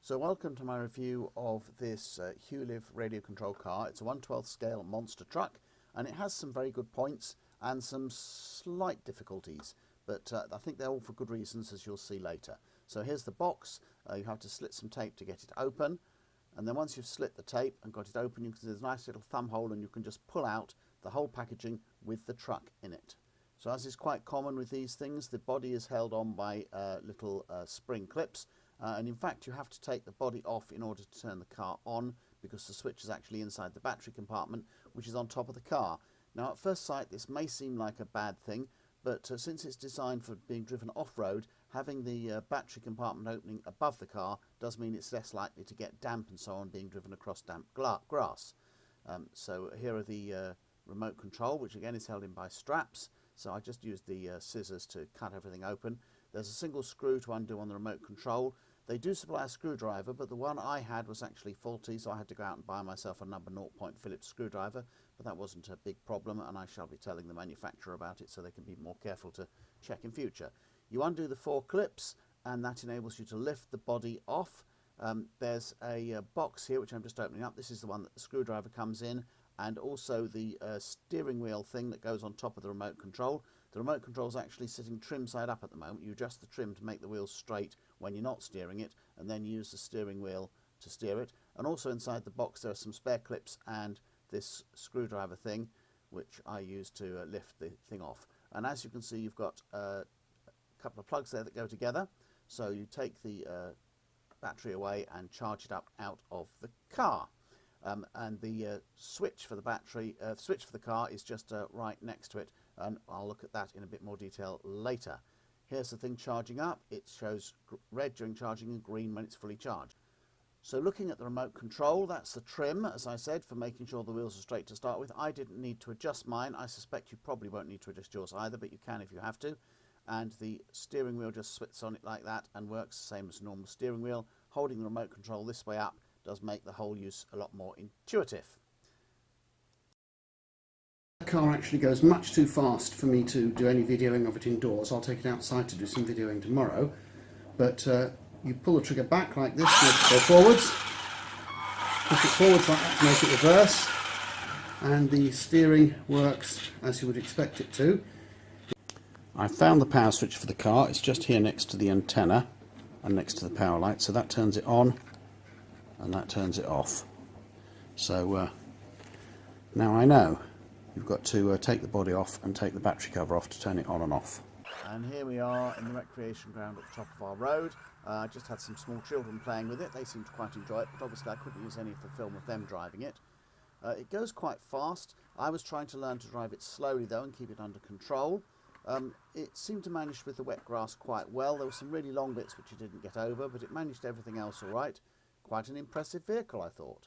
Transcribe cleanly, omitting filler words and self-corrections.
So welcome to my review of this HueLiv radio control car. It's a 1/12 scale monster truck, and it has some very good points and some slight difficulties, but I think they're all for good reasons, as you'll see later. So here's the box. You have to slit some tape to get it open, and then once you've slit the tape and got it open, you can see there's a nice little thumb hole, and you can just pull out the whole packaging with the truck in it. So as is quite common with these things, the body is held on by little spring clips. And in fact, you have to take the body off in order to turn the car on, because the switch is actually inside the battery compartment, which is on top of the car. Now, at first sight, this may seem like a bad thing, but since it's designed for being driven off-road, having the battery compartment opening above the car does mean it's less likely to get damp and so on being driven across damp grass. So here are the remote control, which again is held in by straps. So I just used the scissors to cut everything open. There's a single screw to undo on the remote control. They do supply a screwdriver, but the one I had was actually faulty, so I had to go out and buy myself a number 0. Phillips screwdriver, but that wasn't a big problem, and I shall be telling the manufacturer about it so they can be more careful to check in future. You undo the 4 clips, and that enables you to lift the body off. There's a box here, which I'm just opening up. This is the one that the screwdriver comes in, and also the steering wheel thing that goes on top of the remote control. The remote control is actually sitting trim side up at the moment. You adjust the trim to make the wheels straight when you're not steering it, and then use the steering wheel to steer it. And also inside the box there are some spare clips and this screwdriver thing, which I use to lift the thing off. And as you can see, you've got a couple of plugs there that go together. So you take the battery away and charge it up out of the car. And the switch for the battery, switch for the car is just right next to it, and I'll look at that in a bit more detail later. Here's the thing charging up. It shows red during charging and green when it's fully charged. So looking at the remote control, that's the trim, as I said, for making sure the wheels are straight to start with. I didn't need to adjust mine. I suspect you probably won't need to adjust yours either, but you can if you have to. And the steering wheel just sits on it like that and works the same as a normal steering wheel. Holding the remote control this way up does make the whole use a lot more intuitive. The car actually goes much too fast for me to do any videoing of it indoors. I'll take it outside to do some videoing tomorrow. But you pull the trigger back like this to make it go forwards. Push it forwards like that to make it reverse. And the steering works as you would expect it to. I found the power switch for the car. It's just here next to the antenna and next to the power light. So that turns it on and that turns it off. So now I know. You've got to take the body off and take the battery cover off to turn it on and off. And here we are in the recreation ground at the top of our road. I just had some small children playing with it. They seemed to quite enjoy it, but obviously I couldn't use any of the film of them driving it. It goes quite fast. I was trying to learn to drive it slowly though and keep it under control. It seemed to manage with the wet grass quite well. There were some really long bits which it didn't get over, but it managed everything else all right. Quite an impressive vehicle, I thought.